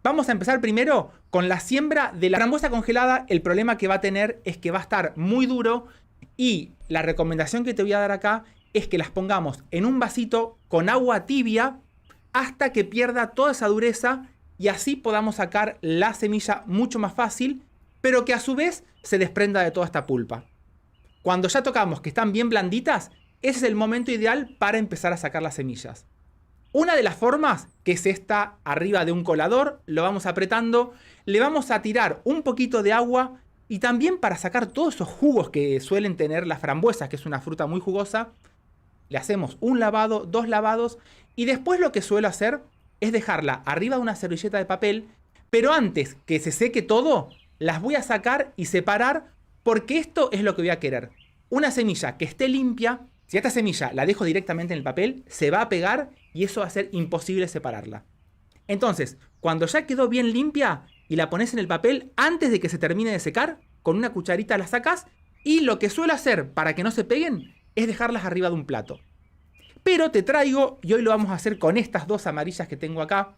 Vamos a empezar primero con la siembra de la frambuesa congelada. El problema que va a tener es que va a estar muy duro y la recomendación que te voy a dar acá es que las pongamos en un vasito con agua tibia hasta que pierda toda esa dureza y así podamos sacar la semilla mucho más fácil, pero que a su vez se desprenda de toda esta pulpa. Cuando ya tocamos que están bien blanditas, ese es el momento ideal para empezar a sacar las semillas. Una de las formas, que es esta arriba de un colador, lo vamos apretando, le vamos a tirar un poquito de agua y también para sacar todos esos jugos que suelen tener las frambuesas, que es una fruta muy jugosa, le hacemos un lavado, 2 lavados y después lo que suelo hacer es dejarla arriba de una servilleta de papel, pero antes que se seque todo, las voy a sacar y separar porque esto es lo que voy a querer. Una semilla que esté limpia, si esta semilla la dejo directamente en el papel, se va a pegar y eso va a ser imposible separarla. Entonces, cuando ya quedó bien limpia y la pones en el papel, antes de que se termine de secar, con una cucharita la sacas y lo que suelo hacer para que no se peguen es dejarlas arriba de un plato. Pero te traigo, y hoy lo vamos a hacer con estas 2 amarillas que tengo acá,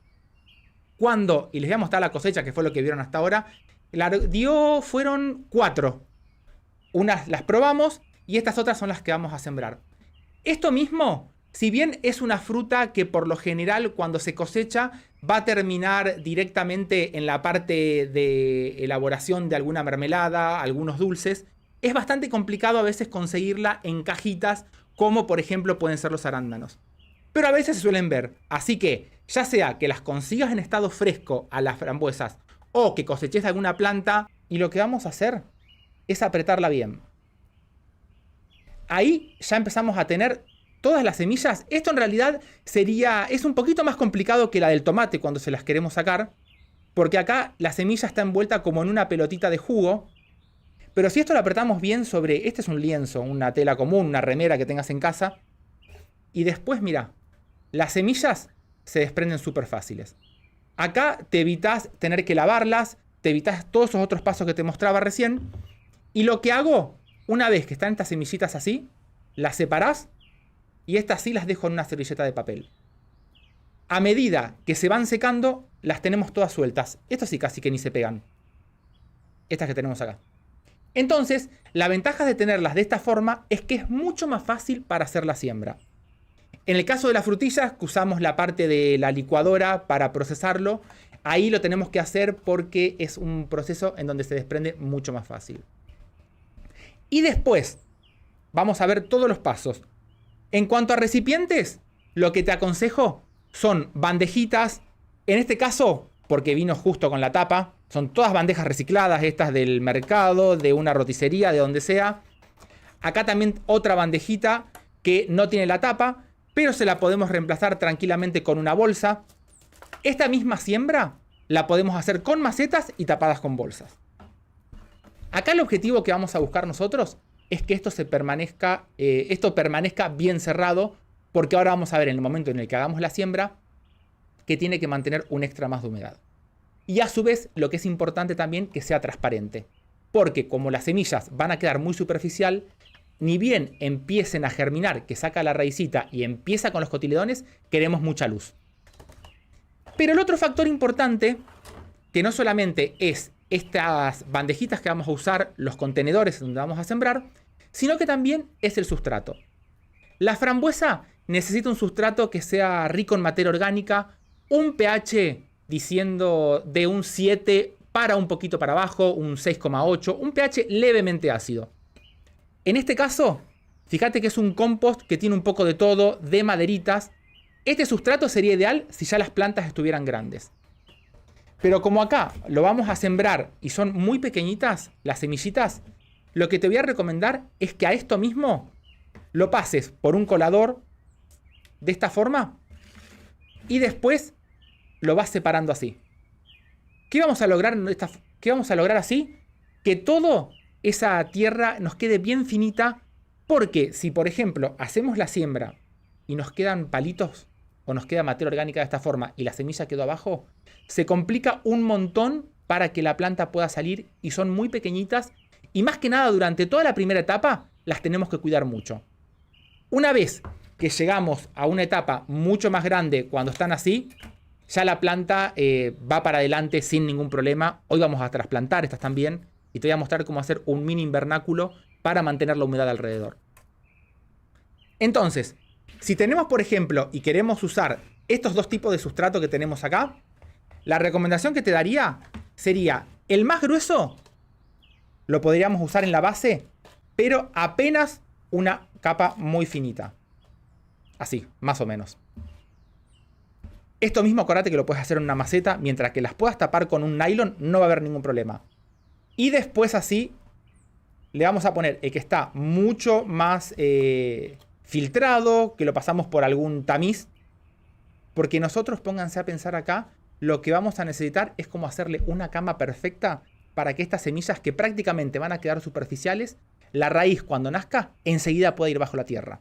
y les voy a mostrar la cosecha, que fue lo que vieron hasta ahora, fueron 4. Unas las probamos y estas otras son las que vamos a sembrar. Esto mismo, si bien es una fruta que por lo general cuando se cosecha va a terminar directamente en la parte de elaboración de alguna mermelada, algunos dulces, es bastante complicado a veces conseguirla en cajitas, como por ejemplo pueden ser los arándanos. Pero a veces se suelen ver, así que ya sea que las consigas en estado fresco a las frambuesas o que coseches de alguna planta, y lo que vamos a hacer es apretarla bien. Ahí ya empezamos a tener todas las semillas. Esto en realidad es un poquito más complicado que la del tomate cuando se las queremos sacar, porque acá la semilla está envuelta como en una pelotita de jugo. Pero si esto lo apretamos bien sobre, este es un lienzo, una tela común, una remera que tengas en casa, y después mira, las semillas se desprenden súper fáciles. Acá te evitas tener que lavarlas, te evitas todos esos otros pasos que te mostraba recién, y lo que hago, una vez que están estas semillitas así, las separás y estas sí las dejo en una servilleta de papel. A medida que se van secando, las tenemos todas sueltas. Estas sí casi que ni se pegan. Estas que tenemos acá. Entonces, la ventaja de tenerlas de esta forma es que es mucho más fácil para hacer la siembra. En el caso de las frutillas, que usamos la parte de la licuadora para procesarlo, ahí lo tenemos que hacer porque es un proceso en donde se desprende mucho más fácil. Y después, vamos a ver todos los pasos. En cuanto a recipientes, lo que te aconsejo son bandejitas. En este caso, porque vino justo con la tapa, son todas bandejas recicladas, estas del mercado, de una roticería, de donde sea. Acá también otra bandejita que no tiene la tapa, pero se la podemos reemplazar tranquilamente con una bolsa. Esta misma siembra la podemos hacer con macetas y tapadas con bolsas. Acá el objetivo que vamos a buscar nosotros es que esto permanezca bien cerrado, porque ahora vamos a ver en el momento en el que hagamos la siembra que tiene que mantener un extra más de humedad. Y a su vez, lo que es importante también, que sea transparente. Porque como las semillas van a quedar muy superficial, ni bien empiecen a germinar, que saca la raicita y empieza con los cotiledones, queremos mucha luz. Pero el otro factor importante, que no solamente es estas bandejitas que vamos a usar, los contenedores donde vamos a sembrar, sino que también es el sustrato. La frambuesa necesita un sustrato que sea rico en materia orgánica, un pH diciendo de un 7 para un poquito para abajo, un 6,8, un pH levemente ácido. En este caso, fíjate que es un compost que tiene un poco de todo, de maderitas. Este sustrato sería ideal si ya las plantas estuvieran grandes. Pero como acá lo vamos a sembrar y son muy pequeñitas las semillitas, lo que te voy a recomendar es que a esto mismo lo pases por un colador de esta forma y después lo vas separando así. ¿Qué vamos a lograr así? Que toda esa tierra nos quede bien finita, porque si por ejemplo hacemos la siembra y nos quedan palitos o nos queda materia orgánica de esta forma y la semilla quedó abajo, se complica un montón para que la planta pueda salir y son muy pequeñitas y más que nada durante toda la primera etapa las tenemos que cuidar mucho. Una vez que llegamos a una etapa mucho más grande cuando están así, ya la planta va para adelante sin ningún problema. Hoy vamos a trasplantar estas también y te voy a mostrar cómo hacer un mini invernáculo para mantener la humedad alrededor. Entonces, si tenemos, por ejemplo, y queremos usar estos dos tipos de sustrato que tenemos acá, la recomendación que te daría sería el más grueso, lo podríamos usar en la base, pero apenas una capa muy finita. Así, más o menos. Esto mismo, acordate que lo puedes hacer en una maceta, mientras que las puedas tapar con un nylon, no va a haber ningún problema. Y después así, le vamos a poner el que está mucho más filtrado, que lo pasamos por algún tamiz. Porque nosotros, pónganse a pensar acá, lo que vamos a necesitar es como hacerle una cama perfecta para que estas semillas, que prácticamente van a quedar superficiales, la raíz cuando nazca, enseguida pueda ir bajo la tierra.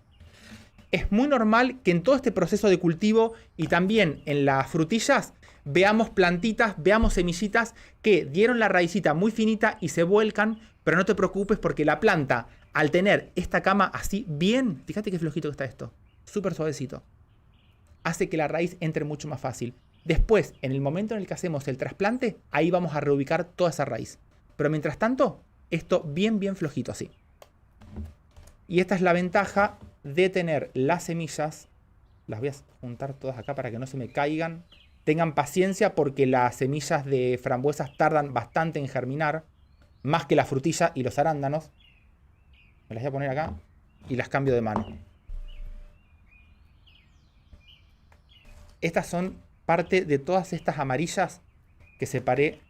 Es muy normal que en todo este proceso de cultivo y también en las frutillas veamos plantitas, veamos semillitas que dieron la raicita muy finita y se vuelcan, pero no te preocupes porque la planta, al tener esta cama así bien, fíjate qué flojito que está esto, súper suavecito, hace que la raíz entre mucho más fácil. Después, en el momento en el que hacemos el trasplante, ahí vamos a reubicar toda esa raíz. Pero mientras tanto, esto bien flojito así. Y esta es la ventaja de tener las semillas. Las voy a juntar todas acá para que no se me caigan. Tengan paciencia porque las semillas de frambuesas tardan bastante en germinar. Más que la frutilla y los arándanos. Me las voy a poner acá y las cambio de mano. Estas son parte de todas estas amarillas que separé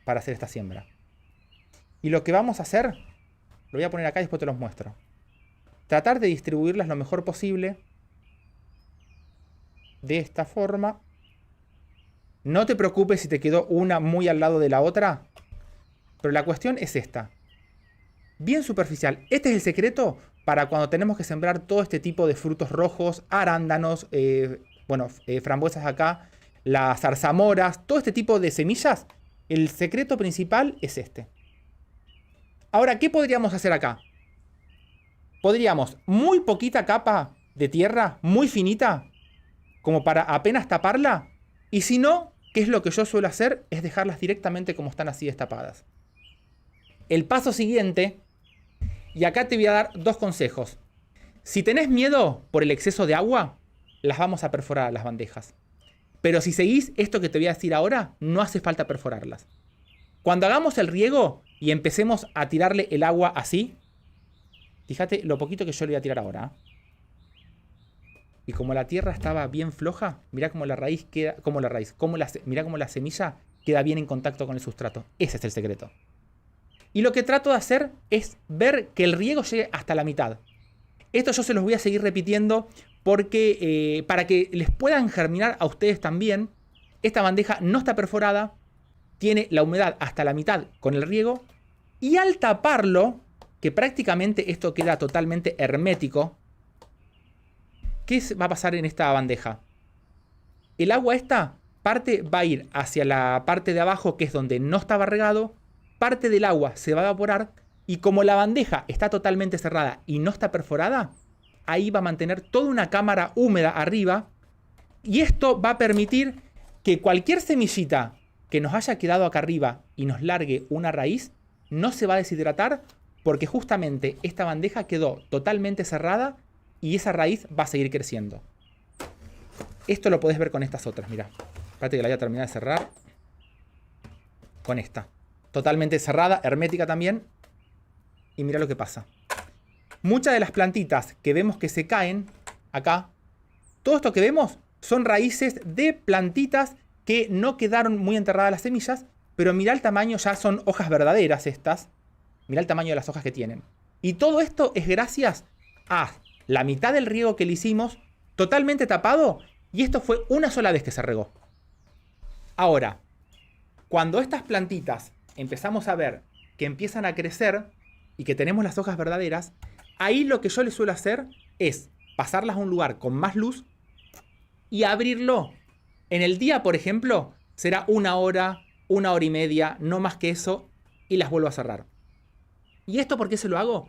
para hacer esta siembra. Y lo que vamos a hacer, lo voy a poner acá y después te los muestro. Tratar de distribuirlas lo mejor posible. De esta forma. No te preocupes si te quedó una muy al lado de la otra. Pero la cuestión es esta. Bien superficial. Este es el secreto para cuando tenemos que sembrar todo este tipo de frutos rojos, arándanos, frambuesas acá, las zarzamoras, todo este tipo de semillas. El secreto principal es este. Ahora, ¿qué podríamos hacer acá? Podríamos muy poquita capa de tierra, muy finita, como para apenas taparla. Y si no, ¿qué es lo que yo suelo hacer? Es dejarlas directamente como están así destapadas. El paso siguiente, y acá te voy a dar dos consejos. Si tenés miedo por el exceso de agua, las vamos a perforar a las bandejas. Pero si seguís esto que te voy a decir ahora, no hace falta perforarlas. Cuando hagamos el riego y empecemos a tirarle el agua así, fíjate lo poquito que yo le voy a tirar ahora. Y como la tierra estaba bien floja, mirá cómo la raíz queda, mirá cómo la semilla queda bien en contacto con el sustrato. Ese es el secreto. Y lo que trato de hacer es ver que el riego llegue hasta la mitad. Esto yo se los voy a seguir repitiendo porque para que les puedan germinar a ustedes también. Esta bandeja no está perforada, tiene la humedad hasta la mitad con el riego. Y al taparlo, que prácticamente esto queda totalmente hermético, ¿qué va a pasar en esta bandeja? El agua esta parte va a ir hacia la parte de abajo, que es donde no estaba regado. Parte del agua se va a evaporar y como la bandeja está totalmente cerrada y no está perforada, ahí va a mantener toda una cámara húmeda arriba y esto va a permitir que cualquier semillita que nos haya quedado acá arriba y nos largue una raíz no se va a deshidratar porque justamente esta bandeja quedó totalmente cerrada y esa raíz va a seguir creciendo. Esto lo podés ver con estas otras, mirá. Espérate que la voy a terminar de cerrar. Con esta. Totalmente cerrada, hermética también. Y mira lo que pasa. Muchas de las plantitas que vemos que se caen acá, todo esto que vemos son raíces de plantitas que no quedaron muy enterradas las semillas, pero mira el tamaño, ya son hojas verdaderas estas. Mira el tamaño de las hojas que tienen. Y todo esto es gracias a la mitad del riego que le hicimos, totalmente tapado, y esto fue una sola vez que se regó. Ahora, cuando estas plantitas empezamos a ver que empiezan a crecer y que tenemos las hojas verdaderas, ahí lo que yo les suelo hacer es pasarlas a un lugar con más luz y abrirlo. En el día, por ejemplo, será 1 hora, 1 hora y media, no más que eso, y las vuelvo a cerrar. ¿Y esto por qué se lo hago?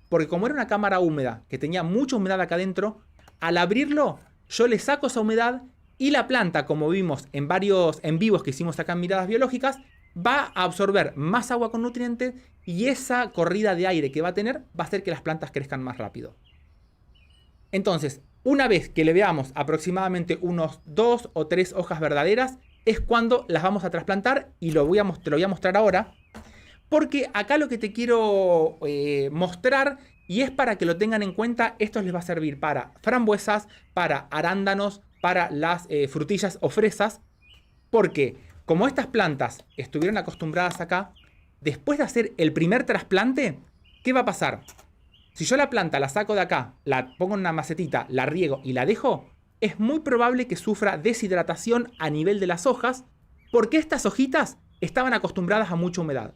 Porque como era una cámara húmeda, que tenía mucha humedad acá adentro, al abrirlo, yo le saco esa humedad Y la planta, como vimos en varios en vivos que hicimos acá en Miradas Biológicas, va a absorber más agua con nutrientes y esa corrida de aire que va a tener va a hacer que las plantas crezcan más rápido. Entonces, una vez que le veamos aproximadamente unos 2 o 3 hojas verdaderas, es cuando las vamos a trasplantar y te lo voy a mostrar ahora. Porque acá lo que te quiero mostrar, y es para que lo tengan en cuenta, esto les va a servir para frambuesas, para arándanos, para las frutillas o fresas. Porque como estas plantas estuvieron acostumbradas acá, después de hacer el primer trasplante, ¿qué va a pasar? Si yo la planta la saco de acá, la pongo en una macetita, la riego y la dejo, es muy probable que sufra deshidratación a nivel de las hojas, porque estas hojitas estaban acostumbradas a mucha humedad.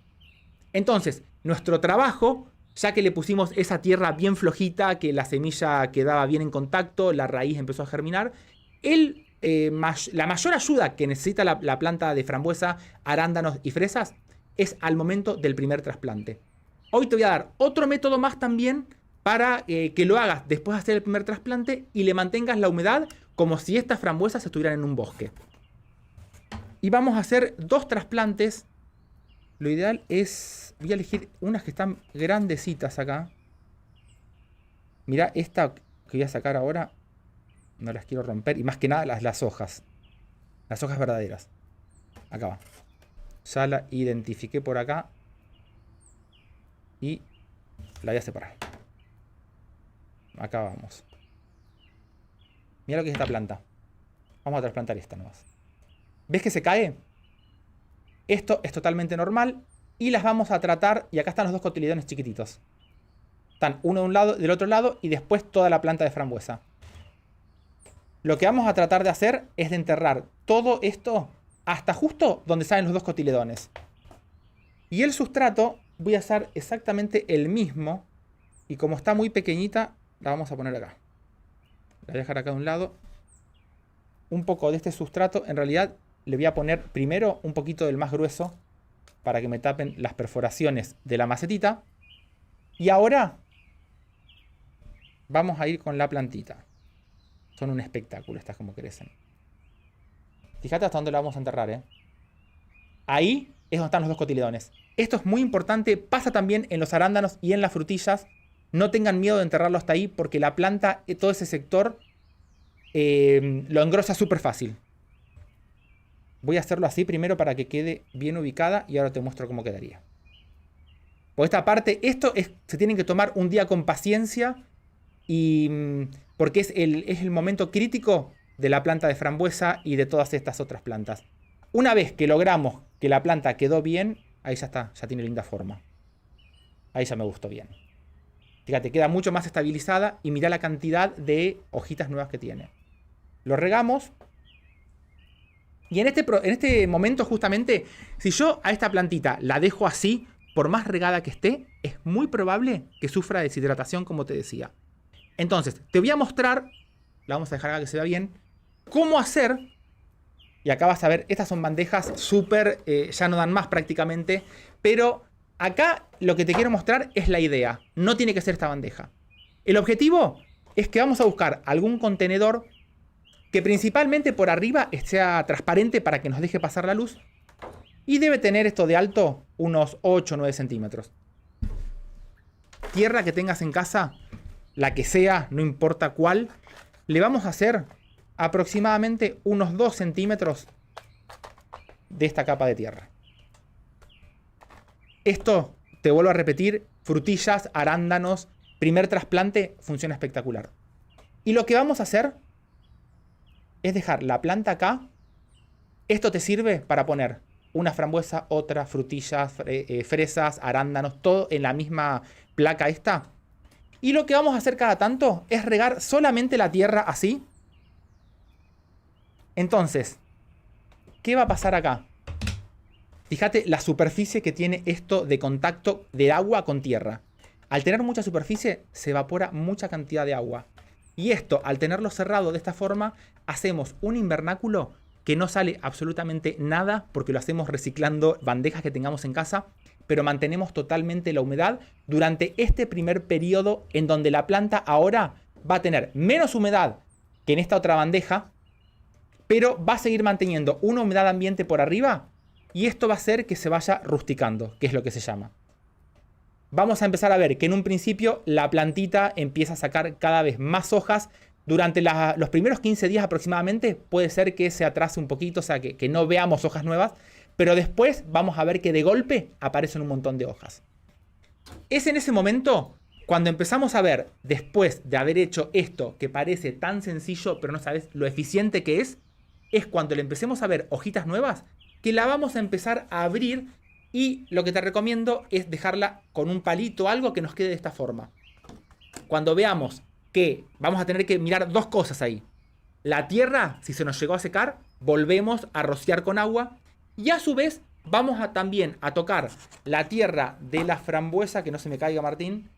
Entonces, nuestro trabajo, ya que le pusimos esa tierra bien flojita, que la semilla quedaba bien en contacto, la raíz empezó a germinar, la mayor ayuda que necesita la planta de frambuesa, arándanos y fresas es al momento del primer trasplante. Hoy te voy a dar otro método más también para que lo hagas después de hacer el primer trasplante y le mantengas la humedad como si estas frambuesas estuvieran en un bosque. Y vamos a hacer 2 trasplantes. Lo ideal es... Voy a elegir unas que están grandecitas acá. Mirá, esta que voy a sacar ahora. No las quiero romper. Y más que nada las hojas. Las hojas verdaderas. Acá va. Ya la identifiqué por acá. Y la voy a separar. Acá vamos. Mira lo que es esta planta. Vamos a trasplantar esta nomás. ¿Ves que se cae? Esto es totalmente normal. Y las vamos a tratar. Y acá están los 2 cotiledones chiquititos. Están uno de un lado y del otro lado. Y después toda la planta de frambuesa. Lo que vamos a tratar de hacer es de enterrar todo esto hasta justo donde salen los 2 cotiledones. Y el sustrato voy a hacer exactamente el mismo. Y como está muy pequeñita, la vamos a poner acá. La voy a dejar acá de un lado. Un poco de este sustrato. En realidad le voy a poner primero un poquito del más grueso para que me tapen las perforaciones de la macetita. Y ahora vamos a ir con la plantita. Son un espectáculo estas como crecen. Fíjate hasta dónde la vamos a enterrar, ¿eh? Ahí es donde están los 2 cotiledones. Esto es muy importante. Pasa también en los arándanos y en las frutillas. No tengan miedo de enterrarlo hasta ahí porque la planta, todo ese sector, lo engrosa súper fácil. Voy a hacerlo así primero para que quede bien ubicada y ahora te muestro cómo quedaría. Por esta parte, se tienen que tomar un día con paciencia porque es el momento crítico de la planta de frambuesa y de todas estas otras plantas. Una vez que logramos que la planta quedó bien, ahí ya está, ya tiene linda forma. Ahí ya me gustó bien. Fíjate, queda mucho más estabilizada y mirá la cantidad de hojitas nuevas que tiene. Lo regamos. Y en este momento justamente, si yo a esta plantita la dejo así, por más regada que esté, es muy probable que sufra deshidratación, como te decía. Entonces, te voy a mostrar, la vamos a dejar acá que se vea bien, cómo hacer, y acá vas a ver, estas son bandejas súper, ya no dan más prácticamente, pero acá lo que te quiero mostrar es la idea, no tiene que ser esta bandeja. El objetivo es que vamos a buscar algún contenedor que principalmente por arriba sea transparente para que nos deje pasar la luz. Y debe tener esto de alto unos 8 o 9 centímetros. Tierra que tengas en casa, la que sea, no importa cuál, le vamos a hacer aproximadamente unos 2 centímetros de esta capa de tierra. Esto, te vuelvo a repetir, frutillas, arándanos, primer trasplante, funciona espectacular. Y lo que vamos a hacer es dejar la planta acá. Esto te sirve para poner una frambuesa, otra, frutillas, fresas, arándanos, todo en la misma placa esta. Y lo que vamos a hacer cada tanto es regar solamente la tierra así. Entonces, ¿qué va a pasar acá? Fíjate la superficie que tiene esto de contacto de agua con tierra. Al tener mucha superficie, se evapora mucha cantidad de agua. Y esto, al tenerlo cerrado de esta forma, hacemos un invernáculo que no sale absolutamente nada porque lo hacemos reciclando bandejas que tengamos en casa, pero mantenemos totalmente la humedad durante este primer periodo en donde la planta ahora va a tener menos humedad que en esta otra bandeja, pero va a seguir manteniendo una humedad ambiente por arriba y esto va a hacer que se vaya rusticando, que es lo que se llama. Vamos a empezar a ver que en un principio la plantita empieza a sacar cada vez más hojas. Durante los primeros 15 días aproximadamente puede ser que se atrase un poquito, o sea que no veamos hojas nuevas, pero después vamos a ver que de golpe aparecen un montón de hojas. Es en ese momento cuando empezamos a ver, después de haber hecho esto que parece tan sencillo, pero no sabes lo eficiente que es cuando le empecemos a ver hojitas nuevas, que la vamos a empezar a abrir y lo que te recomiendo es dejarla con un palito o algo que nos quede de esta forma. Cuando veamos que vamos a tener que mirar dos cosas ahí. La tierra, si se nos llegó a secar, volvemos a rociar con agua y a su vez vamos también a tocar la tierra de la frambuesa, que no se me caiga Martín,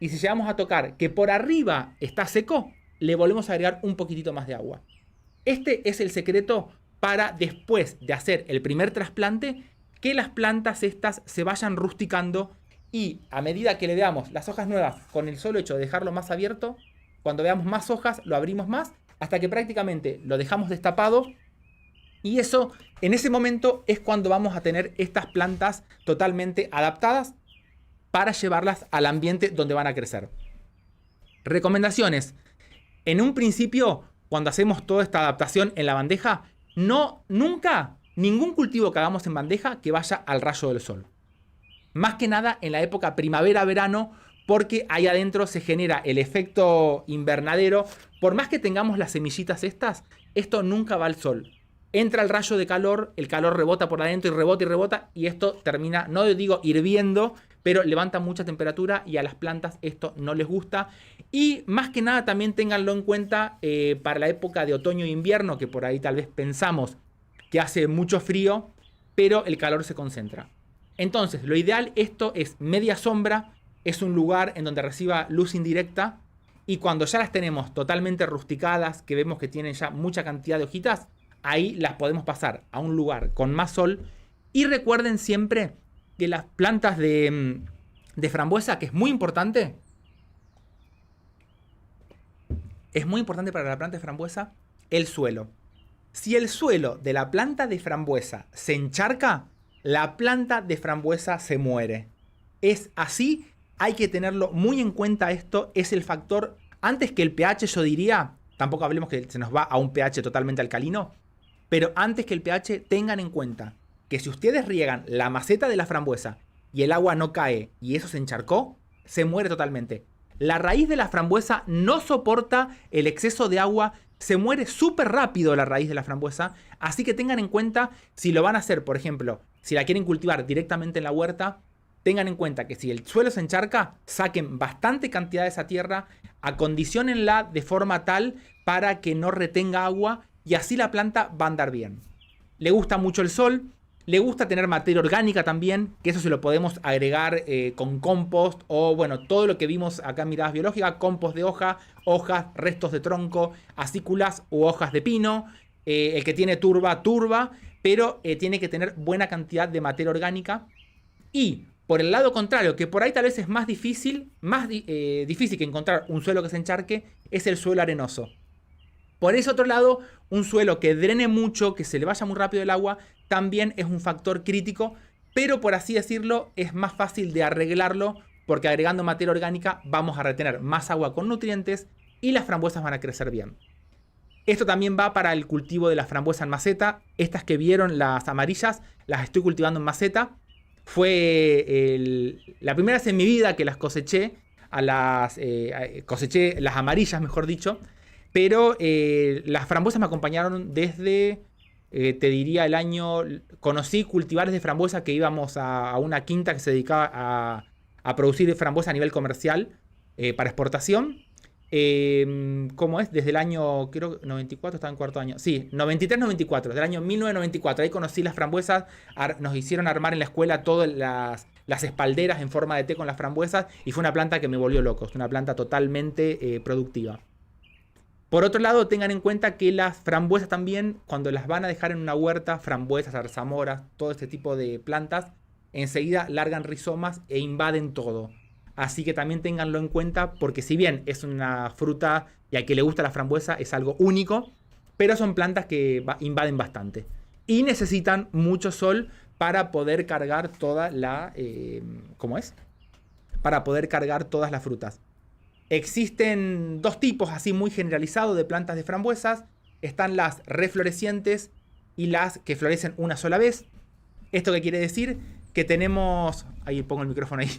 y si llegamos a tocar que por arriba está seco, le volvemos a agregar un poquitito más de agua. Este es el secreto para después de hacer el primer trasplante, que las plantas estas se vayan rusticando y a medida que le veamos las hojas nuevas con el solo hecho de dejarlo más abierto, cuando veamos más hojas lo abrimos más hasta que prácticamente lo dejamos destapado y eso en ese momento es cuando vamos a tener estas plantas totalmente adaptadas para llevarlas al ambiente donde van a crecer. Recomendaciones. En un principio, cuando hacemos toda esta adaptación en la bandeja, nunca, ningún cultivo que hagamos en bandeja que vaya al rayo del sol. Más que nada en la época primavera-verano, porque ahí adentro se genera el efecto invernadero. Por más que tengamos las semillitas estas, esto nunca va al sol. Entra el rayo de calor, el calor rebota por adentro y rebota y esto termina, no digo hirviendo, pero levanta mucha temperatura y a las plantas esto no les gusta. Y más que nada también ténganlo en cuenta para la época de otoño e invierno, que por ahí tal vez pensamos que hace mucho frío, pero el calor se concentra. Entonces, lo ideal esto es media sombra, es un lugar en donde reciba luz indirecta y cuando ya las tenemos totalmente rusticadas, que vemos que tienen ya mucha cantidad de hojitas, ahí las podemos pasar a un lugar con más sol. Y recuerden siempre que las plantas de frambuesa, que es muy importante para la planta de frambuesa, el suelo. Si el suelo de la planta de frambuesa se encharca, la planta de frambuesa se muere. Es así, hay que tenerlo muy en cuenta esto, es el factor, antes que el pH yo diría, tampoco hablemos que se nos va a un pH totalmente alcalino, pero antes que el pH tengan en cuenta que si ustedes riegan la maceta de la frambuesa y el agua no cae y eso se encharcó, se muere totalmente. La raíz de la frambuesa no soporta el exceso de agua, se muere súper rápido la raíz de la frambuesa, así que tengan en cuenta si lo van a hacer, por ejemplo, si la quieren cultivar directamente en la huerta, tengan en cuenta que si el suelo se encharca, saquen bastante cantidad de esa tierra, acondiciónenla de forma tal para que no retenga agua y así la planta va a andar bien. Le gusta mucho el sol, le gusta tener materia orgánica también, que eso se lo podemos agregar con compost o bueno, todo lo que vimos acá en Miradas Biológicas, compost de hoja, hojas, restos de tronco, acículas u hojas de pino. El que tiene turba, pero tiene que tener buena cantidad de materia orgánica. Y por el lado contrario, que por ahí tal vez es más difícil que encontrar un suelo que se encharque, es el suelo arenoso. Por ese otro lado, un suelo que drene mucho, que se le vaya muy rápido el agua, también es un factor crítico, pero por así decirlo, es más fácil de arreglarlo, porque agregando materia orgánica vamos a retener más agua con nutrientes y las frambuesas van a crecer bien. Esto también va para el cultivo de la frambuesa en maceta. Estas que vieron, las amarillas, las estoy cultivando en maceta. Fue la primera vez en mi vida que las coseché, coseché las amarillas, mejor dicho. Pero las frambuesas me acompañaron desde, te diría, el año... Conocí cultivares de frambuesa que íbamos a una quinta que se dedicaba a producir frambuesa a nivel comercial para exportación. ¿Cómo es? Desde el año, creo, 94, estaba en cuarto año. Sí, 93-94, desde el año 1994. Ahí conocí las frambuesas, nos hicieron armar en la escuela todas las espalderas en forma de té con las frambuesas y fue una planta que me volvió loco, es una planta totalmente productiva. Por otro lado, tengan en cuenta que las frambuesas también, cuando las van a dejar en una huerta, frambuesas, zarzamoras, todo este tipo de plantas, enseguida largan rizomas e invaden todo. Así que también ténganlo en cuenta porque si bien es una fruta y al que le gusta la frambuesa es algo único, pero son plantas que invaden bastante. Y necesitan mucho sol para poder cargar toda la... ¿cómo es? Para poder cargar todas las frutas. Existen dos tipos así muy generalizados de plantas de frambuesas. Están las reflorecientes y las que florecen una sola vez. ¿Esto qué quiere decir? Que tenemos... Ahí pongo el micrófono ahí.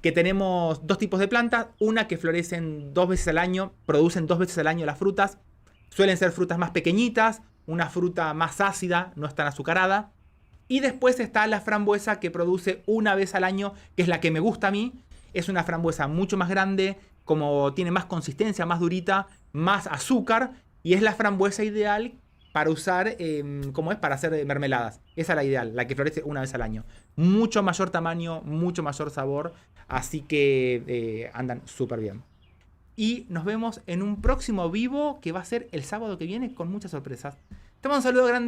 Que tenemos dos tipos de plantas. Una que florecen 2 veces al año, producen 2 veces al año las frutas. Suelen ser frutas más pequeñitas, una fruta más ácida, no es tan azucarada. Y después está la frambuesa que produce una vez al año, que es la que me gusta a mí. Es una frambuesa mucho más grande, como tiene más consistencia, más durita, más azúcar. Y es la frambuesa ideal para usar, como es, para hacer mermeladas. Esa es la ideal, la que florece una vez al año. Mucho mayor tamaño, mucho mayor sabor. Así que andan súper bien. Y nos vemos en un próximo vivo que va a ser el sábado que viene con muchas sorpresas. Te mando un saludo grande.